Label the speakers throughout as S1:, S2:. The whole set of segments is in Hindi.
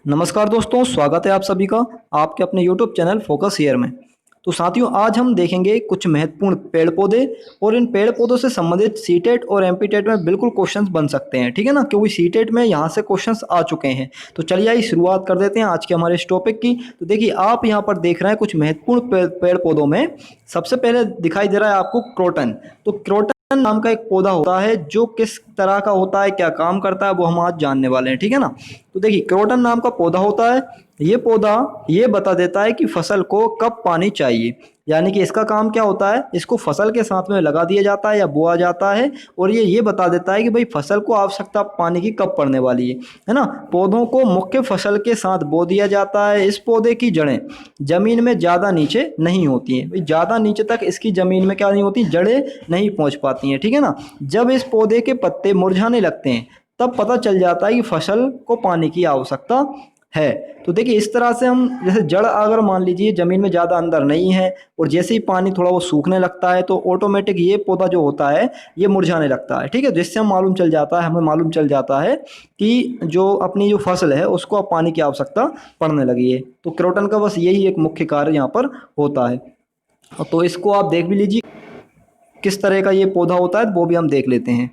S1: नमस्कार दोस्तों, स्वागत है आप सभी का आपके अपने YouTube चैनल फोकस हेयर में। तो साथियों, आज हम देखेंगे कुछ महत्वपूर्ण पेड़ पौधे और इन पेड़ पौधों से संबंधित सीटेट और एमपीटेट में बिल्कुल क्वेश्चंस बन सकते हैं। ठीक है ना, क्योंकि सीटेट में यहाँ से क्वेश्चंस आ चुके हैं। तो चलिए आइए शुरुआत कर देते हैं आज के हमारे इस टॉपिक की। तो देखिए, आप यहाँ पर देख रहे हैं कुछ महत्वपूर्ण पेड़ पौधों में सबसे पहले दिखाई दे रहा है आपको क्रोटन। तो क्रोटन नाम का एक पौधा होता है जो किस तरह का होता है, क्या काम करता है, वो हम आज जानने वाले हैं। ठीक है ना। तो देखिए, क्रोटन नाम का पौधा होता है। ये पौधा ये बता देता है कि फसल को कब पानी चाहिए, यानी कि इसका काम क्या होता है, इसको फसल के साथ में लगा दिया जाता है या बोया जाता है और ये बता देता है कि भाई फसल को आवश्यकता पानी की कब पड़ने वाली है ना। पौधों को मुख्य फसल के साथ बो दिया जाता है। इस पौधे की जड़ें जमीन में ज़्यादा नीचे नहीं होती हैं। भाई ज़्यादा नीचे तक इसकी ज़मीन में क्या नहीं होती, जड़ें नहीं पहुँच पाती हैं। ठीक है ना। जब इस पौधे के पत्ते मुरझाने लगते हैं तब पता चल जाता है कि फसल को पानी की आवश्यकता है। तो देखिए, इस तरह से हम जैसे जड़ अगर मान लीजिए ज़मीन में ज़्यादा अंदर नहीं है और जैसे ही पानी थोड़ा वो सूखने लगता है तो ऑटोमेटिक ये पौधा जो होता है ये मुरझाने लगता है। ठीक है, जिससे हमें मालूम चल जाता है कि जो अपनी जो फसल है उसको अब पानी की आवश्यकता पड़ने लगी है। तो क्रोटन का बस यही एक मुख्य कार्य यहाँ पर होता है। तो इसको आप देख भी लीजिए किस तरह का ये पौधा होता है, वो भी हम देख लेते हैं।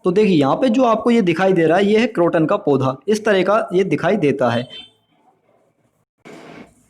S1: तो देखिए, यहाँ पे जो आपको ये दिखाई दे रहा है ये है क्रोटन का पौधा, इस तरह का ये दिखाई देता है।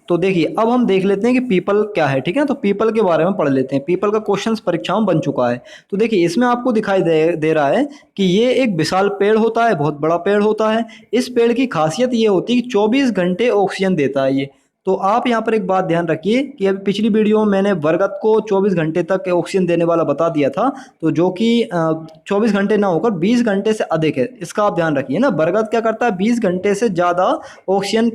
S1: तो देखिए, अब हम देख लेते हैं कि पीपल क्या है। ठीक है, तो पीपल के बारे में पढ़ लेते हैं। पीपल का क्वेश्चंस परीक्षाओं में बन चुका है। तो देखिए, इसमें आपको दिखाई दे रहा है कि ये एक विशाल पेड़ होता है, बहुत बड़ा पेड़ होता है। इस पेड़ की खासियत ये होती है कि 24 घंटे ऑक्सीजन देता है ये। तो आप यहाँ पर एक बात ध्यान रखिए कि अभी पिछली वीडियो में मैंने बरगद को 24 घंटे तक ऑक्सीजन देने वाला बता दिया था, तो जो कि 24 घंटे ना होकर 20 घंटे से अधिक है। इसका आप ध्यान रखिए ना, बरगद क्या करता है, 20 घंटे से ज़्यादा ऑक्सीजन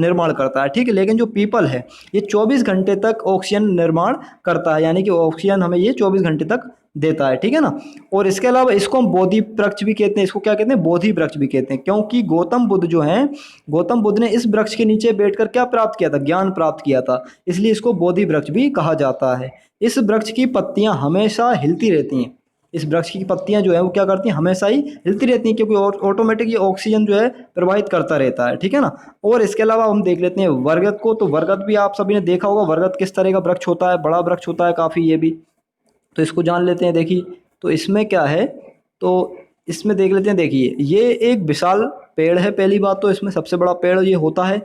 S1: निर्माण करता है। ठीक है, लेकिन जो पीपल है ये 24 घंटे तक ऑक्सीजन निर्माण करता है, यानी कि ऑक्सीजन हमें ये 24 घंटे तक देता है। ठीक है ना। और इसके अलावा इसको हम बोधि वृक्ष भी कहते हैं। इसको क्या कहते हैं, बोधि वृक्ष भी कहते हैं, क्योंकि गौतम बुद्ध जो हैं, गौतम बुद्ध ने इस वृक्ष के नीचे बैठकर क्या प्राप्त किया था, ज्ञान प्राप्त किया था, इसलिए इसको बोधि वृक्ष भी कहा जाता है। इस वृक्ष की पत्तियां हमेशा हिलती रहती हैं। इस वृक्ष की पत्तियां जो है वो क्या करती हैं, हमेशा ही हिलती रहती हैं, क्योंकि ऑटोमेटिक ये ऑक्सीजन जो है प्रवाहित करता रहता है। ठीक है ना। और इसके अलावा हम देख लेते हैं बरगद को। तो बरगद भी आप सभी ने देखा होगा, बरगद किस तरह का वृक्ष होता है, बड़ा वृक्ष होता है काफ़ी ये भी। तो इसको जान लेते हैं। देखिए, तो इसमें क्या है, तो इसमें देख लेते हैं। देखिए, ये एक विशाल पेड़ है। पहली बात तो इसमें सबसे बड़ा पेड़ ये होता है।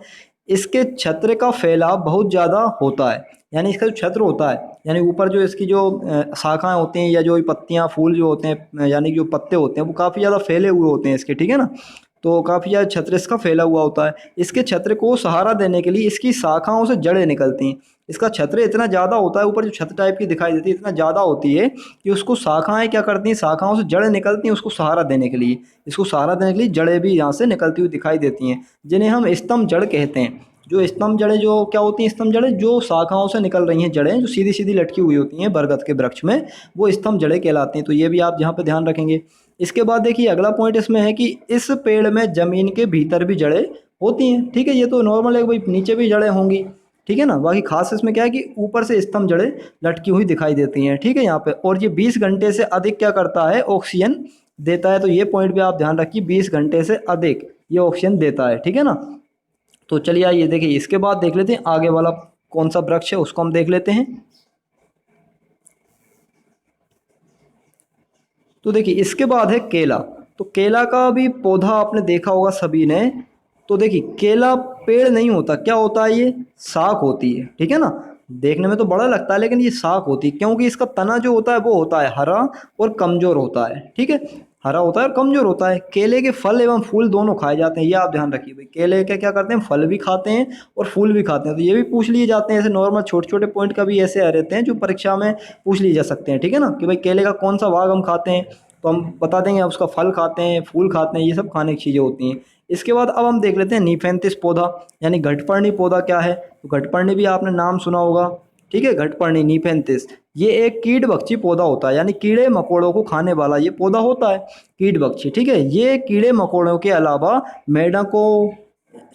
S1: इसके छत्र का फैलाव बहुत ज़्यादा होता है, यानी इसका जो छत्र होता है, यानी ऊपर जो इसकी जो शाखाएं होती हैं या जो पत्तियां फूल जो होते हैं, यानी जो पत्ते होते हैं वो काफ़ी ज़्यादा फैले हुए होते हैं इसके। ठीक है ना। तो काफ़ी ज़्यादा छत्र इसका फैला हुआ होता है। इसके छत्र को सहारा देने के लिए इसकी शाखाओं से जड़ें निकलती हैं। इसका छत्र इतना ज़्यादा होता है, ऊपर जो छत्र टाइप की दिखाई देती है इतना ज़्यादा होती है कि उसको शाखाएं क्या करती हैं, शाखाओं से जड़ें निकलती हैं उसको सहारा देने के लिए। इसको सहारा देने के लिए जड़ें भी यहाँ से निकलती हुई दिखाई देती हैं, जिन्हें हम स्तंभ जड़ कहते हैं। जो स्तंभ जड़ें जो क्या होती हैं, स्तंभ जड़ें जो शाखाओं से निकल रही हैं, जड़ें जो सीधी सीधी लटकी हुई होती हैं बरगद के वृक्ष में, वो स्तंभ जड़ें कहलाती हैं। तो ये भी आप यहाँ पे ध्यान रखेंगे। इसके बाद देखिए, अगला पॉइंट इसमें है कि इस पेड़ में जमीन के भीतर भी जड़ें होती हैं। ठीक है, ये तो नॉर्मल है, भाई नीचे भी जड़ें होंगी। ठीक है ना। बाकी खास इसमें क्या है कि ऊपर से स्तंभ जड़ें लटकी हुई दिखाई देती हैं। ठीक है यहाँ पे। और ये 20 घंटे से अधिक क्या करता है, ऑक्सीजन देता है। तो ये पॉइंट भी आप ध्यान रखिए, 20 घंटे से अधिक ये ऑक्सीजन देता है। ठीक है ना। तो चलिए आइए देखिए, इसके बाद देख लेते हैं आगे वाला कौन सा वृक्ष है, उसको हम देख लेते हैं। तो देखिए, इसके बाद है केला। तो केला का भी पौधा आपने देखा होगा सभी ने। तो देखिए, केला पेड़ नहीं होता, क्या होता है, ये शाख होती है। ठीक है ना। देखने में तो बड़ा लगता है लेकिन ये शाख होती है, क्योंकि इसका तना जो होता है वो होता है हरा और कमजोर होता है। ठीक है, हरा होता है और कमजोर होता है। केले के फल एवं फूल दोनों खाए जाते हैं, ये आप ध्यान रखिए भाई। केले के क्या करते हैं, फल भी खाते हैं और फूल भी खाते हैं। तो ये भी पूछ लिए जाते हैं, ऐसे नॉर्मल छोटे छोटे पॉइंट का भी ऐसे आ रहते हैं जो परीक्षा में पूछ लिए जा सकते हैं। ठीक है ना, कि भाई केले का कौन सा भाग हम खाते हैं, तो हम बता देंगे आप उसका फल खाते हैं, फूल खाते हैं, ये सब खाने की चीज़ें होती हैं। इसके बाद अब हम देख लेते हैं निफेंथिस पौधा, यानी घटपर्णी पौधा क्या है। तो घटपर्णी भी आपने नाम सुना होगा। ठीक है, घटपर्णी निफेंथिस ये एक कीट भक्षी पौधा होता है, यानी कीड़े मकोड़ों को खाने वाला ये पौधा होता है, कीट भक्षी। ठीक है, ये कीड़े मकोड़ों के अलावा मेंढकों,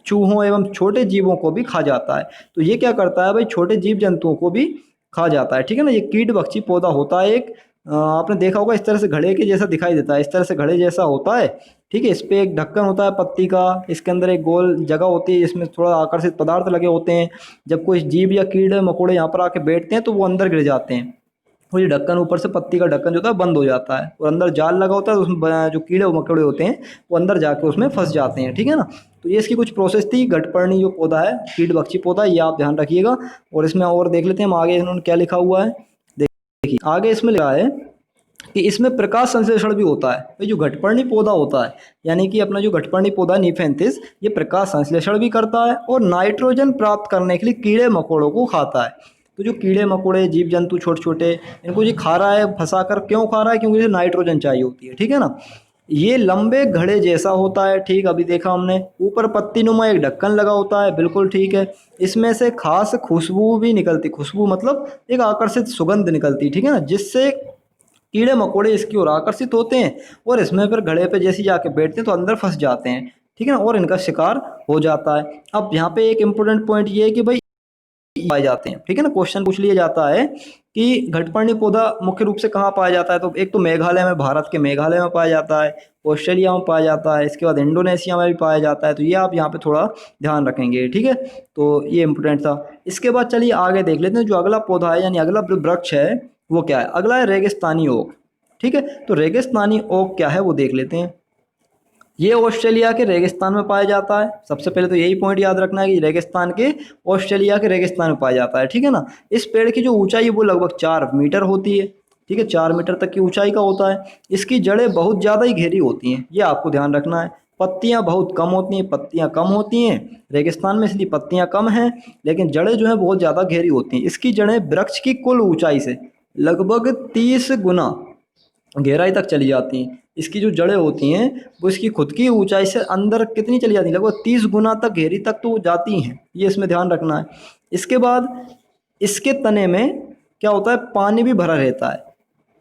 S1: चूहों एवं छोटे जीवों को भी खा जाता है। तो ये क्या करता है भाई, छोटे जीव जंतुओं को भी खा जाता है। ठीक है ना, ये कीट भक्षी पौधा होता है एक, आपने देखा होगा इस तरह से घड़े के जैसा दिखाई देता है, इस तरह से घड़े जैसा होता है। ठीक है, इस पे एक ढक्कन होता है पत्ती का, इसके अंदर एक गोल जगह होती है जिसमें थोड़ा आकर्षित पदार्थ लगे होते हैं। जब कोई जीव या कीड़े मकोड़े यहाँ पर आके बैठते हैं तो वो अंदर गिर जाते हैं। वो ये ढक्कन ऊपर से पत्ती का ढक्कन जो होता है बंद हो जाता है और अंदर जाल लगा होता है, तो उसमें जो कीड़े मकोड़े होते हैं वो अंदर जाके उसमें फंस जाते हैं। ठीक है ना। तो ये इसकी कुछ प्रोसेस थी। घटपर्णी जो पौधा है, कीट भक्षी पौधा, ये आप ध्यान रखिएगा। और इसमें और देख लेते हैं हम आगे इन्होंने क्या लिखा हुआ है। देखिए आगे इसमें लिखा है कि इसमें प्रकाश संश्लेषण भी होता है। तो जो घटपर्णी पौधा होता है, यानी कि अपना जो घटपर्णी पौधा निफेंथिस, ये प्रकाश संश्लेषण भी करता है और नाइट्रोजन प्राप्त करने के लिए कीड़े मकोड़ों को खाता है। तो जो कीड़े मकोड़े जीव जंतु छोटे छोटे, इनको ये खा रहा है फंसा कर। क्यों खा रहा है? क्योंकि इसे नाइट्रोजन चाहिए होती है। ठीक है ना। ये लंबे घड़े जैसा होता है। ठीक, अभी देखा हमने। ऊपर पत्ती नुमा एक ढक्कन लगा होता है, बिल्कुल ठीक है। इसमें से खास खुशबू भी निकलती, खुशबू मतलब एक आकर्षित सुगंध निकलती। ठीक है ना, जिससे कीड़े मकोड़े इसकी ओर आकर्षित होते हैं और इसमें फिर घड़े पे जैसे जाके बैठते हैं तो अंदर फंस जाते हैं। ठीक है ना, और इनका शिकार हो जाता है। अब यहाँ पे एक इम्पोर्टेंट पॉइंट ये है कि भाई पाए जाते हैं। ठीक है ना, क्वेश्चन पूछ लिया जाता है कि घटपर्णी पौधा मुख्य रूप से कहाँ पाया जाता है। तो एक तो मेघालय में, भारत के मेघालय में पाया जाता है, ऑस्ट्रेलिया में पाया जाता है, इसके बाद इंडोनेशिया में भी पाया जाता है। तो ये आप यहाँ पे थोड़ा ध्यान रखेंगे। ठीक है, तो ये इम्पोर्टेंट था। इसके बाद चलिए आगे देख लेते हैं। जो अगला पौधा है यानी अगला वृक्ष है वो क्या है। अगला है रेगिस्तानी ओक। ठीक है, तो रेगिस्तानी ओक क्या है वो देख लेते हैं। ये ऑस्ट्रेलिया के रेगिस्तान में पाया जाता है। सबसे पहले तो यही पॉइंट याद रखना है कि रेगिस्तान के, ऑस्ट्रेलिया के रेगिस्तान में पाया जाता है। ठीक है ना। इस पेड़ की जो ऊंचाई है वो लगभग 4 मीटर होती है। ठीक है, 4 मीटर तक की ऊंचाई का होता है। इसकी जड़ें बहुत ज़्यादा ही गहरी होती हैं, ये आपको ध्यान रखना है। पत्तियां बहुत कम होती हैं, पत्तियां कम होती हैं रेगिस्तान में, इसलिए पत्तियां कम हैं, लेकिन जड़ें जो हैं बहुत ज़्यादा गहरी होती हैं। इसकी जड़ें वृक्ष की कुल ऊंचाई से लगभग 30 गुना गहराई तक चली जाती हैं। इसकी जो जड़ें होती हैं वो इसकी खुद की ऊंचाई से अंदर कितनी चली जाती हैं, लगभग 30 गुना तक गहरी तक तो वो जाती हैं। ये इसमें ध्यान रखना है। इसके बाद इसके तने में क्या होता है, पानी भी भरा रहता है।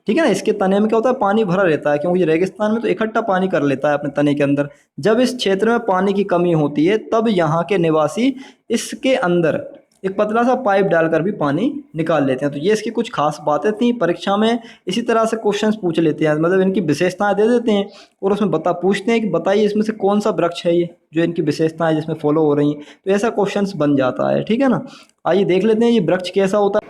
S1: ठीक है ना, इसके तने में क्या होता है, पानी भरा रहता है, क्योंकि रेगिस्तान में तो इकट्ठा पानी कर लेता है अपने तने के अंदर। जब इस क्षेत्र में पानी की कमी होती है तब यहाँ के निवासी इसके अंदर एक पतला सा पाइप डालकर भी पानी निकाल लेते हैं। तो ये इसकी कुछ खास बातें थी। परीक्षा में इसी तरह से क्वेश्चंस पूछ लेते हैं, मतलब इनकी विशेषताएं दे देते हैं और उसमें पूछते हैं कि बताइए इसमें से कौन सा वृक्ष है ये जो इनकी विशेषताएं जिसमें फॉलो हो रही हैं। तो ऐसा क्वेश्चंस बन जाता है। ठीक है ना। आइए देख लेते हैं ये वृक्ष कैसा होता है।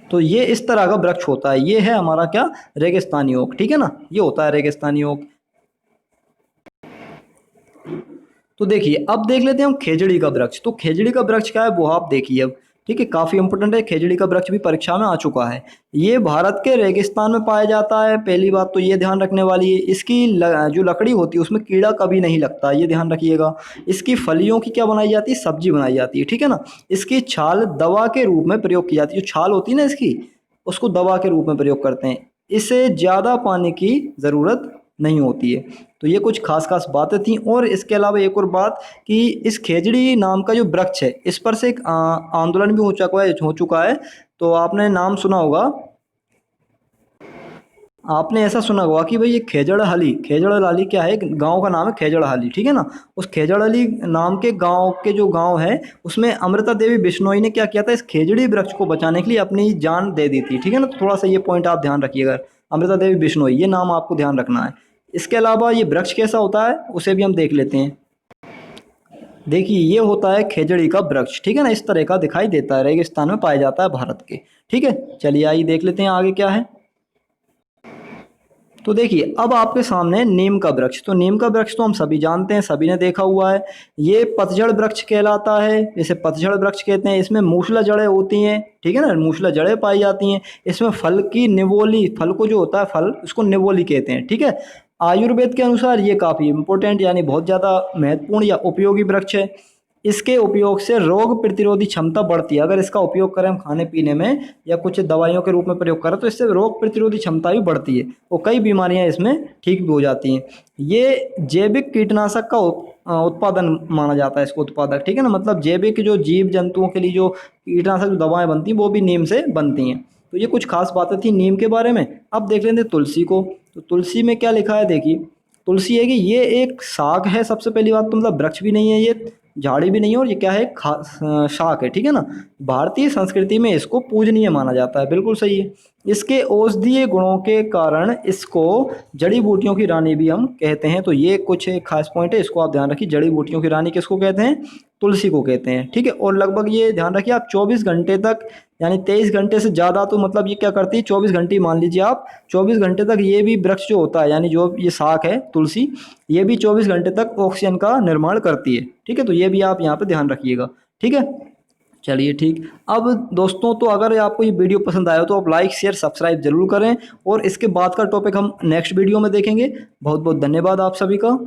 S1: तो ये इस तरह का वृक्ष होता है। ये है हमारा क्या, रेगिस्तानी ओक। ठीक है ना, ये होता है रेगिस्तानी ओक। तो देखिए अब देख लेते हैं हम खेजड़ी का वृक्ष। तो खेजड़ी का वृक्ष क्या है वो आप देखिए अब। ठीक है, काफ़ी इंपॉर्टेंट है। खेजड़ी का वृक्ष भी परीक्षा में आ चुका है। ये भारत के रेगिस्तान में पाया जाता है। पहली बात तो ये ध्यान रखने वाली है, इसकी जो लकड़ी होती है उसमें कीड़ा कभी नहीं लगता, ये ध्यान रखिएगा। इसकी फलियों की क्या बनाई जाती है, सब्जी बनाई जाती है। ठीक है ना। इसकी छाल दवा के रूप में प्रयोग की जाती है। जो छाल होती है ना इसकी, उसको दवा के रूप में प्रयोग करते हैं। इसे ज़्यादा पानी की ज़रूरत नहीं होती है। तो ये कुछ खास खास बातें थी। और इसके अलावा एक और बात कि इस खेजड़ी नाम का जो वृक्ष है इस पर से एक आंदोलन भी हो चुका है। तो आपने नाम सुना होगा, आपने ऐसा सुना होगा कि भाई ये खेजड़हली, खेजड़हली क्या है, एक गांव का नाम है खेजड़हली। ठीक है ना। उस खेजड़हली नाम के गांव के जो गांव है उसमें अमृता देवी बिश्नोई ने क्या किया था, इस खेजड़ी वृक्ष को बचाने के लिए अपनी जान दे दी थी। ठीक है ना। तो थोड़ा सा ये पॉइंट आप ध्यान रखिएगा, अमृता देवी बिश्नोई, ये नाम आपको ध्यान रखना है। इसके अलावा ये वृक्ष कैसा होता है उसे भी हम देख लेते हैं। देखिए ये होता है खेजड़ी का वृक्ष। ठीक है ना, इस तरह का दिखाई देता है, रेगिस्तान में पाया जाता है भारत के। ठीक है, चलिए आइए देख लेते हैं आगे क्या है। तो देखिए अब आपके सामने नीम का वृक्ष। तो नीम का वृक्ष तो हम सभी जानते हैं, सभी ने देखा हुआ है। ये पतझड़ वृक्ष कहलाता है, इसे पतझड़ वृक्ष कहते हैं। इसमें मूसला जड़ें होती हैं। ठीक है ना, मूसला जड़ें पाई जाती हैं। इसमें फल की निवोली, फल को जो होता है फल, उसको निवोली कहते हैं। ठीक है, आयुर्वेद के अनुसार ये काफ़ी इंपॉर्टेंट यानी बहुत ज़्यादा महत्वपूर्ण या उपयोगी वृक्ष है। इसके उपयोग से रोग प्रतिरोधी क्षमता बढ़ती है। अगर इसका उपयोग करें हम खाने पीने में या कुछ दवाइयों के रूप में प्रयोग करें तो इससे रोग प्रतिरोधी क्षमता भी बढ़ती है और कई बीमारियां इसमें ठीक भी हो जाती हैं। ये जैविक कीटनाशक का उत्पादन माना जाता है, इसको उत्पादक। ठीक है ना, मतलब जैविक जो जीव जंतुओं के लिए जो कीटनाशक जो दवाएं बनती हैं वो भी नीम से बनती हैं। तो ये कुछ खास बातें थी नीम के बारे में। अब देख लेते हैं तुलसी को। तो तुलसी में क्या लिखा है देखिए। तुलसी है कि ये एक शाक है। सबसे पहली बात तो मतलब वृक्ष भी नहीं है, ये झाड़ी भी नहीं है, और ये क्या है, शाक है। ठीक है ना। भारतीय संस्कृति में इसको पूजनीय माना जाता है, बिल्कुल सही है। इसके औषधीय गुणों के कारण इसको जड़ी बूटियों की रानी भी हम कहते हैं। तो ये कुछ एक खास पॉइंट है, इसको आप ध्यान रखिए। जड़ी बूटियों की रानी किसको कहते हैं? तुलसी को कहते हैं, ठीक है। और लगभग ये ध्यान रखिए आप 24 घंटे तक, यानी 23 घंटे से ज़्यादा, तो मतलब ये क्या करती है 24 घंटे मान लीजिए आप, 24 घंटे तक ये भी वृक्ष जो होता है, यानी जो ये शाख है तुलसी, ये भी 24 घंटे तक ऑक्सीजन का निर्माण करती है, ठीक है। तो ये भी आप यहाँ पे ध्यान रखिएगा, ठीक है। चलिए ठीक। अब दोस्तों, तो अगर आपको ये वीडियो पसंद आया हो तो आप लाइक शेयर सब्सक्राइब जरूर करें, और इसके बाद का टॉपिक हम नेक्स्ट वीडियो में देखेंगे। बहुत बहुत धन्यवाद आप सभी का।